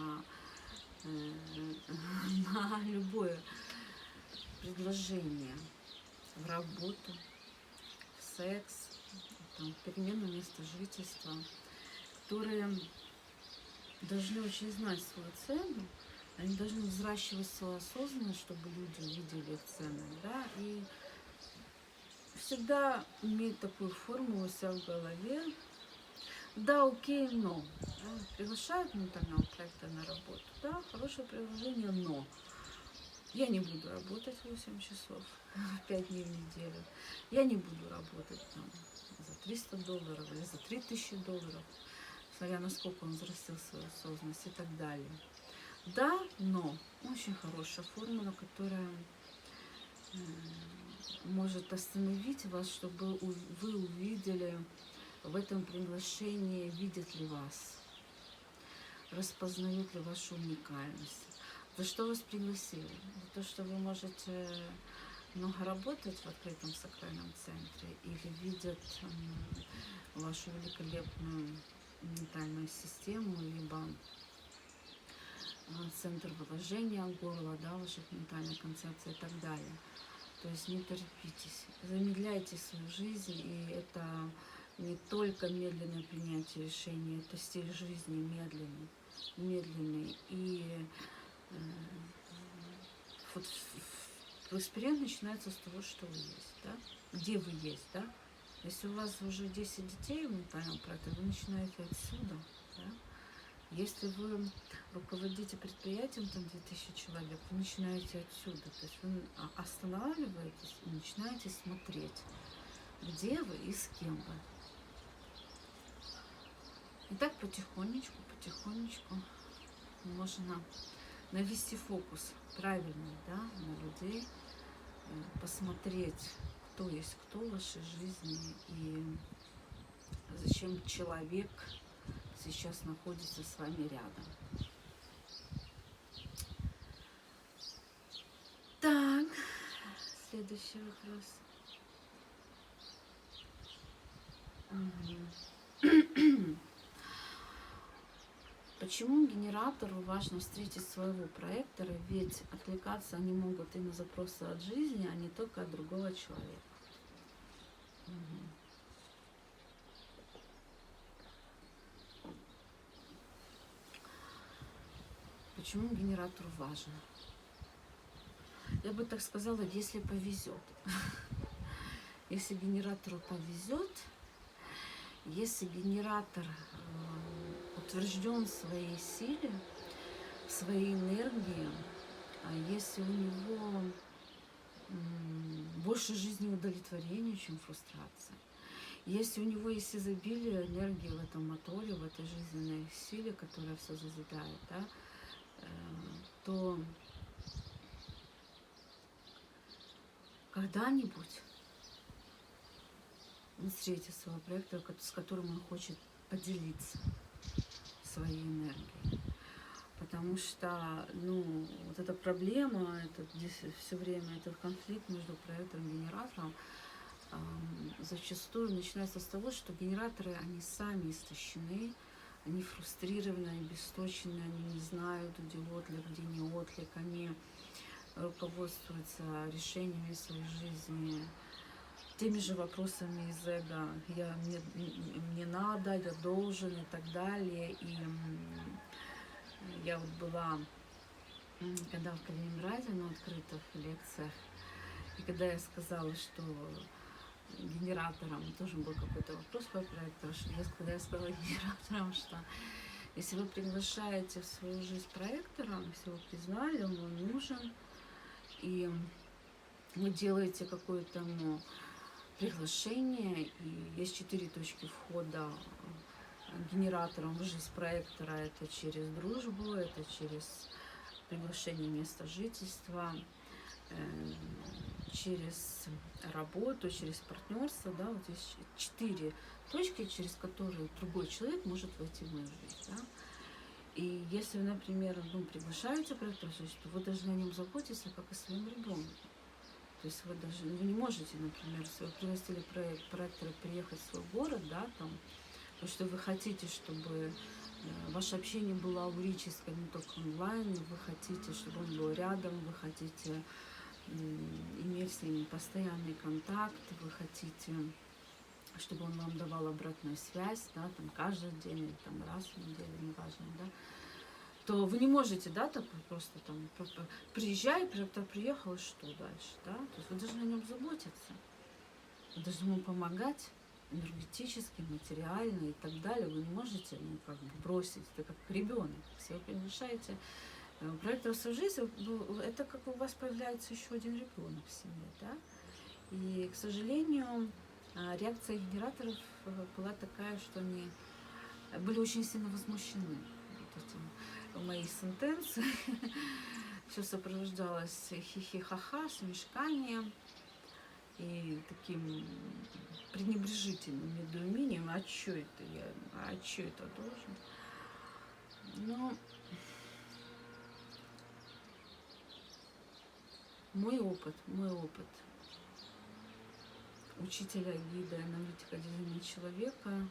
на любое предложение в работу, в секс, там, в перемену места жительства, которые должны очень знать свою цену, они должны взращивать свою осознанность, чтобы люди увидели их ценность, да, и всегда иметь такую формулу у себя в голове: да, окей, но. Да, приглашают ментального проекта на работу, да, хорошее предложение, но я не буду работать 8 часов, 5 дней в неделю, я не буду работать там за $300 или за $3000, смотря насколько он взрастил свою осознанность и так далее. Да, но очень хорошая формула, которая может остановить вас, чтобы вы увидели в этом приглашении, видят ли вас, распознают ли вашу уникальность. За что вас пригласили? За то, что вы можете много работать в открытом сакральном центре, или видят вашу великолепную ментальную систему, либо центр выложения горла, да, ваших ментальных концепций и так далее. То есть не торопитесь, замедляйте свою жизнь, и это не только медленное принятие решений, это стиль жизни медленный. И вот эксперимент начинается с того, что вы есть, да? Где вы есть, да? Если у вас уже 10 детей в ментальном проекте, вы начинаете отсюда, да? Если вы руководите предприятием, там 2000 человек, вы начинаете отсюда. То есть вы останавливаетесь и начинаете смотреть, где вы и с кем вы. И так потихонечку можно навести фокус правильный, да, на людей, посмотреть, кто есть кто в вашей жизни и зачем человек сейчас находится с вами рядом. Так, следующий вопрос. Почему генератору важно встретить своего проектора, ведь отвлекаться они могут и на запросы от жизни, а не только от другого человека? Почему генератору важно? Я бы так сказала, если повезет. Если генератору повезет, если генератор утвержден в своей силе, в своей энергии, если у него больше жизни удовлетворения, чем фрустрация, если у него есть изобилие энергии в этом моторе, в этой жизненной силе, которая все созидает, да, то когда-нибудь он встретит своего проекта, с которым он хочет поделиться своей энергией. Потому что, вот эта проблема, здесь все время этот конфликт между проектором и генератором зачастую начинается с того, что генераторы, они сами истощены, они фрустрированы, обесточены, они не знают, где отклик, где не отклик, они руководствуются решениями своей жизни теми же вопросами из эго: мне надо, я должен и так далее. И я вот была, когда в Калининграде на открытых лекциях, И когда я сказала, что генератором, тоже был какой-то вопрос по проектору, когда я сказала генераторам, что если вы приглашаете в свою жизнь проектора, если вы признали, он вам нужен, и вы делаете какое-то приглашение, и есть 4 точки входа генератором в жизнь проектора. Это через дружбу, это через приглашение места жительства, через работу, через партнерство, да, вот есть 4 точки, через которые другой человек может войти в мою жизнь, да. И если вы, например, приглашаете проектора в жизнь, то вы должны о нем заботиться, как о своем ребенке. То есть вы не можете, например, если вы пригласили проектора приехать в свой город, да, там, потому что вы хотите, чтобы ваше общение было аурическое, не только онлайн, вы хотите, чтобы он был рядом, вы хотите иметь с ним постоянный контакт, вы хотите, чтобы он вам давал обратную связь, да, там каждый день или там раз в неделю, неважно, да, то вы не можете, да, так просто там приезжай, проектор приехал, и что дальше, да, то есть вы должны о нем заботиться, вы должны ему помогать энергетически, материально и так далее. Вы не можете, как бы бросить, это как ребенок. Если вы приглашаете проектор в свою жизнь, это как у вас появляется еще один ребенок в семье, да. И, к сожалению, реакция генераторов была такая, что они были очень сильно возмущены моей сентенции. Все сопровождалось хихи-ха-ха, смешканием и таким пренебрежительным недоумением, а что это я, а что это должен? Но мой опыт учителя, гида, аналитика дизайна человека,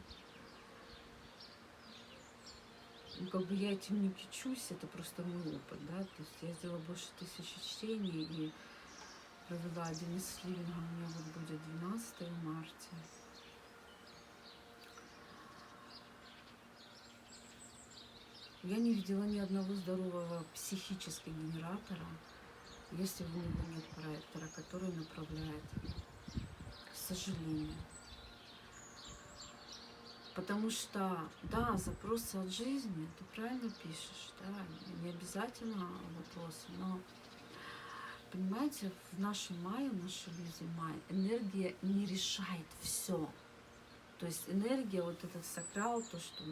как бы я этим не кичусь, это просто мой опыт, да, то есть я сделала больше 1000 чтений и провела один из ливингов, у меня вот будет 12 марта. Я не видела ни одного здорового психического генератора, если у него нет проектора, который направляет, к сожалению. Потому что, да, запросы от жизни, ты правильно пишешь, да, не обязательно вопросы, но, понимаете, в нашем мае, в нашей иллюзии мая, энергия не решает все. То есть энергия, вот этот сакрал, то, что,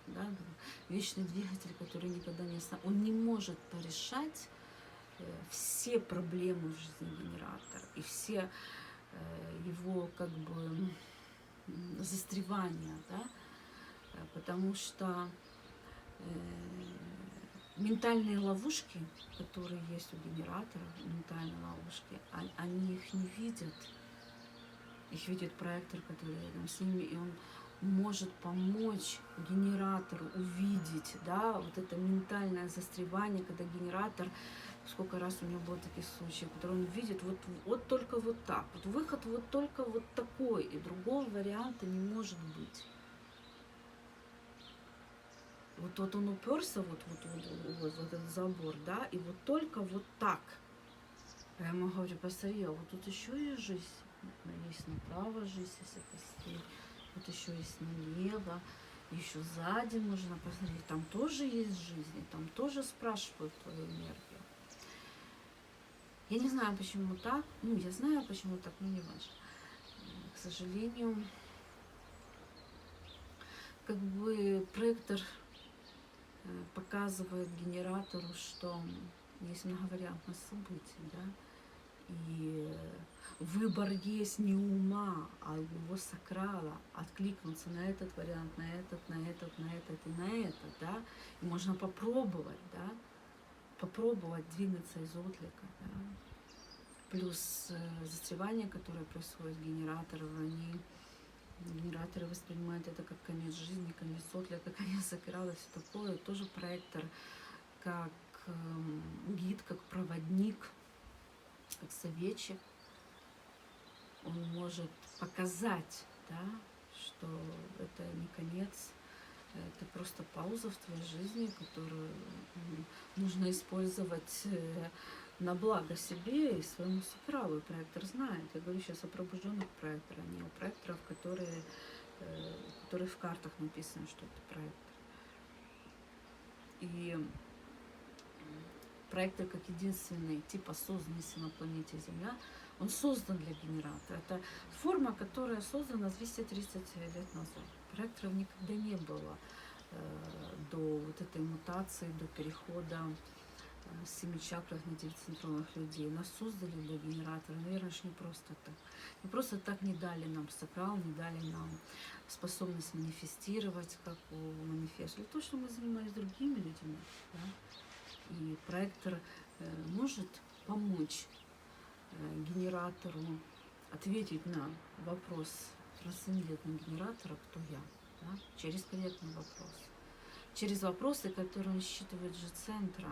да, вечный двигатель, который никогда не останавливается, он не может порешать все проблемы в жизни генератора и все его, как бы, застревания, да, потому что ментальные ловушки, которые есть у генератора, ментальные ловушки, они их не видят. Их видит проектор, который рядом с ними, и он может помочь генератору увидеть, да, вот это ментальное застревание, когда генератор, сколько раз у меня было таких случаев, который он видит вот только вот так, вот выход вот только вот такой, и другого варианта не может быть. Вот он уперся вот этот забор, да, и вот только вот так. Я ему говорю, посмотри, а вот тут еще есть жизнь. Есть направо жизнь, если посмотреть, вот еще есть налево, еще сзади можно посмотреть, там тоже есть жизнь, там тоже спрашивают твою энергию. Я не знаю, почему так, я знаю, почему так, но не важно. К сожалению, как бы проектор показывает генератору, что есть многовариантность событий, да, и выбор есть не ума, а его сакрала, откликнуться на этот вариант, на этот и на этот, да, и можно попробовать, да, попробовать двинуться из отлика, да. Плюс застревание, которое происходит с генераторов, генераторы воспринимают это как конец жизни, конец отлика, конец сакрала, все такое. Тоже проектор как гид, как проводник, как советчик, он может показать, да, что это не конец, это просто пауза в твоей жизни, которую нужно использовать на благо себе и своему сакралу. Проектор знает. Я говорю сейчас о пробужденных проекторах, а не о проекторах, которые в картах написано, что это проектор. И проектор как единственный тип осознанности на планете Земля, он создан для генератора. Это форма, которая создана 230 лет назад. Проекторов никогда не было до вот этой мутации, до перехода с 7 чакрах на 9-центровых людей. Нас создали для генератора. Наверное, не просто так. Не просто так не дали нам сакрал, не дали нам способность манифестировать, как у манифеста. То, что мы занимались другими людьми. Да? И проектор может помочь генератору ответить на вопрос трансцендентного генератора «Кто я?», да? Через корректный вопрос. Через вопросы, которые он считывает же центра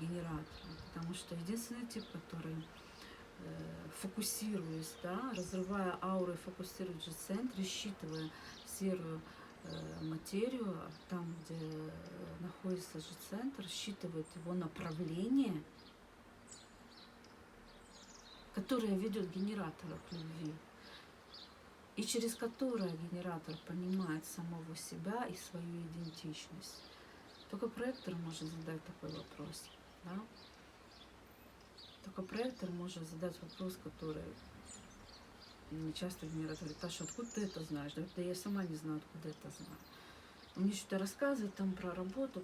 генератора. Потому что единственный тип, который фокусируясь, да, разрывая ауру и фокусирует же центр, считывая серую материю, там, где находится же центр, считывает его направление, которое ведет генератора к любви, и через которое генератор понимает самого себя и свою идентичность. Только проектор может задать такой вопрос. Да? Только проектор может задать вопрос, который часто генератор говорит: Таша, откуда ты это знаешь? Да я сама не знаю, откуда это знаю. Он мне что-то рассказывает там про работу.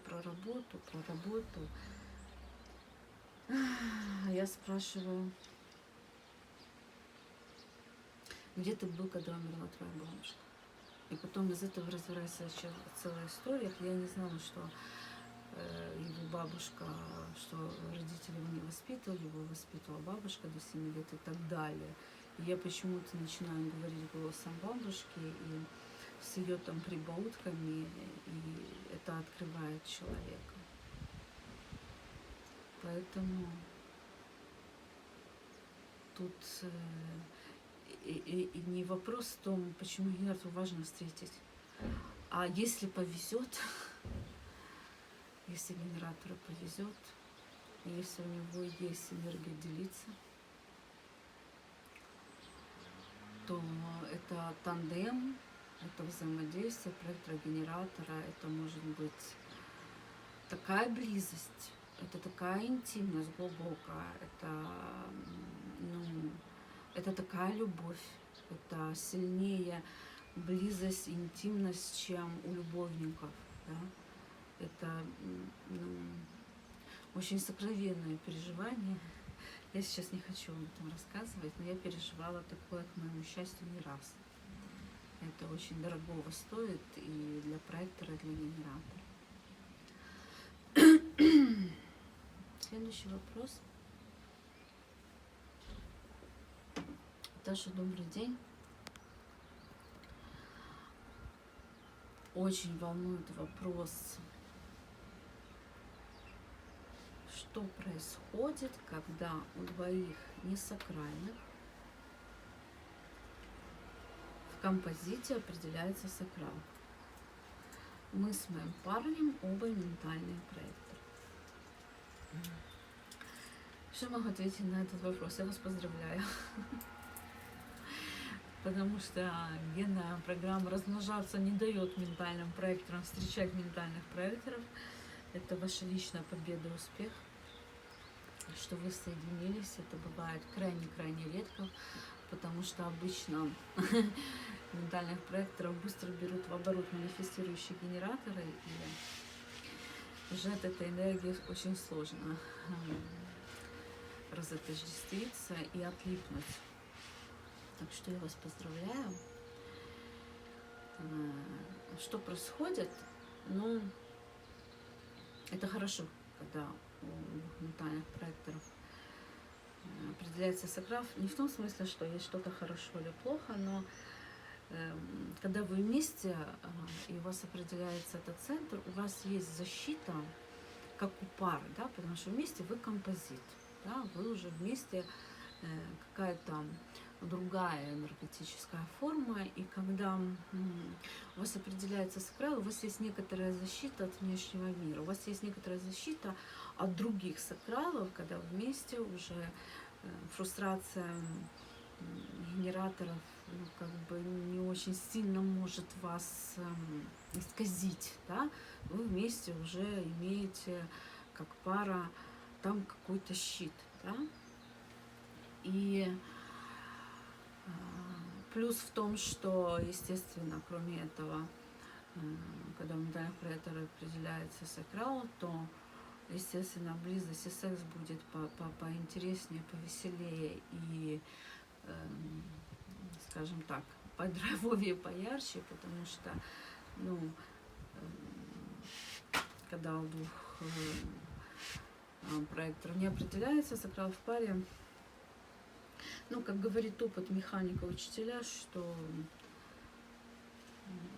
А я спрашиваю: где ты был, когда умерла твоя бабушка? И потом из этого разбирается целая история. Я не знала, что его бабушка, что родители его не воспитывали, его воспитывала бабушка до 7 лет и так далее. И я почему-то начинаю говорить голосом бабушки и с ее там прибаутками, и это открывает человека. Поэтому тут и не вопрос в том, почему генератору важно встретить, а если повезет, если генератору повезет, если у него есть энергия делиться, то это тандем, это взаимодействие проектора-генератора, это может быть такая близость, это такая интимность глубокая, это такая любовь, это сильнее близость, интимность, чем у любовников. Да? Это очень сокровенное переживание. Я сейчас не хочу об этом рассказывать, но я переживала такое, к моему счастью, не раз. Это очень дорогого стоит и для проектора, и для генератора. Следующий вопрос. Таша, добрый день. Очень волнует вопрос, что происходит, когда у двоих несакральных в композите определяется сакрал. Мы с моим парнем оба ментальные проекторы. Что могу ответить на этот вопрос? Я вас поздравляю. Потому что генная программа размножаться не дает ментальным проекторам встречать ментальных проекторов. Это ваша личная победа и успех. Что вы соединились, это бывает крайне-крайне редко, потому что обычно ментальных проекторов быстро берут в оборот манифестирующие генераторы, и уже от этой энергии очень сложно разотождествиться и отлипнуть. Так что я вас поздравляю. Что происходит? Ну, это хорошо, когда у ментальных проекторов определяется сакрал. Не в том смысле, что есть что-то хорошо или плохо, но когда вы вместе, и у вас определяется этот центр, у вас есть защита, как у пары, да, потому что вместе вы композит, да, вы уже вместе какая-то другая энергетическая форма, и когда у вас определяется сакрал, у вас есть некоторая защита от внешнего мира, у вас есть некоторая защита от других сакралов, когда вместе уже фрустрация генераторов как бы не очень сильно может вас исказить, да? Вы вместе уже имеете как пара там какой-то щит, да? И плюс в том, что, естественно, кроме этого, когда у ментальных проекторов определяется сакрал, то, естественно, близость и секс будет поинтереснее, повеселее и, скажем так, подрайвовее, поярче, потому что, ну, когда у двух проекторов не определяется сакрал в паре, ну, как говорит опыт механика учителя, что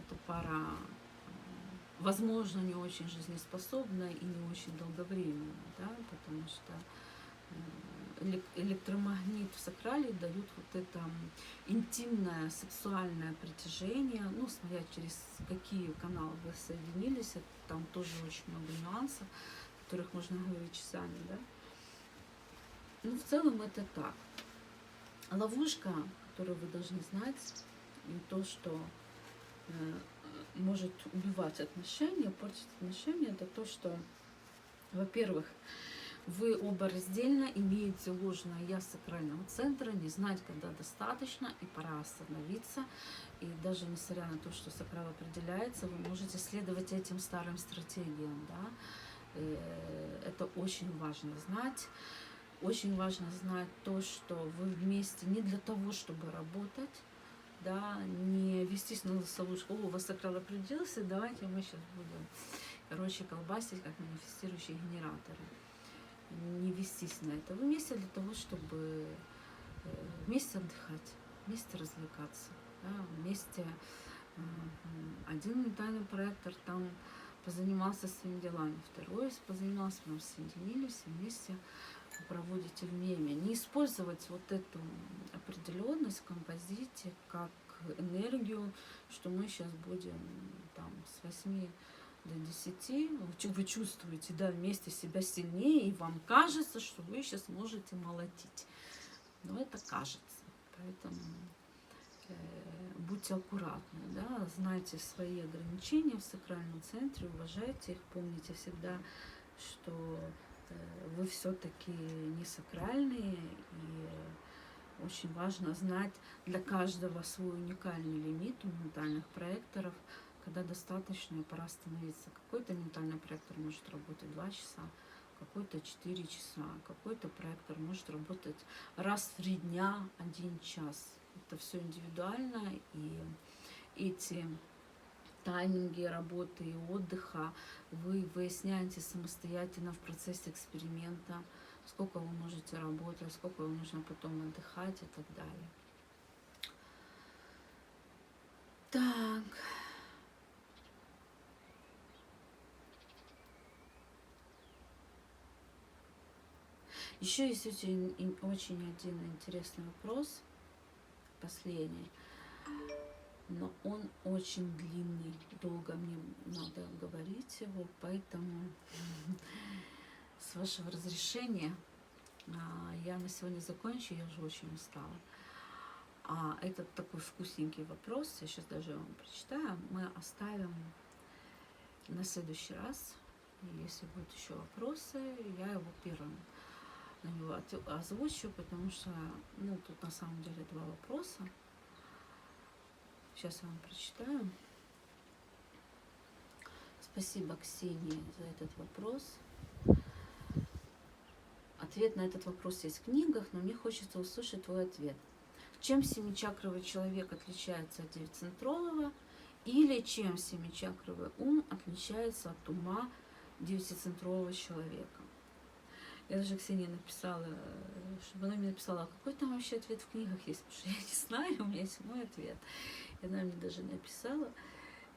эта пара, возможно, не очень жизнеспособна и не очень долговременна, да, потому что электромагнит в сакрале дают вот это интимное сексуальное притяжение, ну, смотря через какие каналы вы соединились, это, там тоже очень много нюансов, о которых можно говорить часами, да. Ну, в целом это так. Ловушка, которую вы должны знать, и то, что может убивать отношения, портить отношения, это то, что, во-первых, вы оба раздельно имеете ложное я сакрального центра, не знать, когда достаточно, и пора остановиться. И даже несмотря на то, что сакрал определяется, вы можете следовать этим старым стратегиям. Да? Это очень важно знать. Очень важно знать то, что вы вместе не для того, чтобы работать, да, не вестись на ловушку, о, у вас сакрал определился, давайте мы сейчас будем, короче, колбасить, как манифестирующие генераторы. Не вестись на это. Вы вместе для того, чтобы вместе отдыхать, вместе развлекаться, да, вместе один ментальный проектор там позанимался своими делами, второй позанимался, потом соединились и вместе проводите время. Не использовать вот эту определенность в композите как энергию, что мы сейчас будем там с 8 до 10, вы чувствуете, да, вместе себя сильнее, и вам кажется, что вы сейчас можете молотить. Но это кажется. Поэтому будьте аккуратны, да, знайте свои ограничения в сакральном центре, уважайте их, помните всегда, что вы все-таки не сакральные, и очень важно знать для каждого свой уникальный лимит у ментальных проекторов, когда достаточно и пора остановиться. Какой-то ментальный проектор может работать 2 часа, какой-то 4 часа, какой-то проектор может работать раз в 3 дня, 1 час. Это все индивидуально, и эти тайминги работы и отдыха вы выясняете самостоятельно в процессе эксперимента, сколько вы можете работать, сколько вам нужно потом отдыхать и так далее. Так. Еще есть очень один интересный вопрос, последний, но он очень длинный, долго мне надо говорить его, поэтому с вашего разрешения я на сегодня закончу, я уже очень устала. А этот такой вкусненький вопрос, я сейчас даже вам прочитаю, мы оставим на следующий раз. И если будут еще вопросы, я его первым на него озвучу, потому что, ну, тут на самом деле 2 вопроса. Сейчас я вам прочитаю. Спасибо, Ксении, за этот вопрос. Ответ на этот вопрос есть в книгах, но мне хочется услышать твой ответ. Чем семичакровый человек отличается от девятицентрового, или чем семичакровый ум отличается от ума девятицентрового человека? Я даже Ксении написала, чтобы она мне написала, а какой там вообще ответ в книгах есть, потому что я не знаю, у меня есть мой ответ. И она мне даже написала,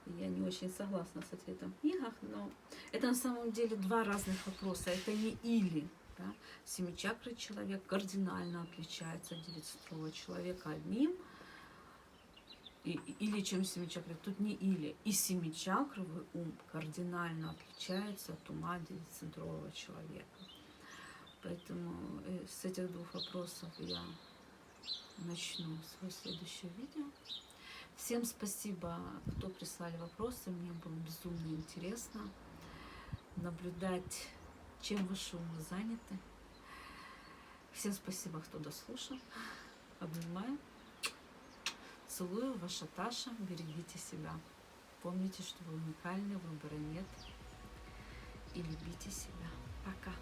и я не очень согласна с ответом в книгах, но это на самом деле 2 разных вопроса, это не или. Да? Семичакрый человек кардинально отличается от девятицентрового человека одним, или чем семичакрый, тут не или. И семичакровый ум кардинально отличается от ума девятицентрового человека. Поэтому с этих двух вопросов я начну свое следующее видео. Всем спасибо, кто прислали вопросы. Мне было безумно интересно наблюдать, чем ваши умы заняты. Всем спасибо, кто дослушал. Обнимаю. Целую, ваша Таша. Берегите себя. Помните, что вы уникальны, выбора нет. И любите себя. Пока.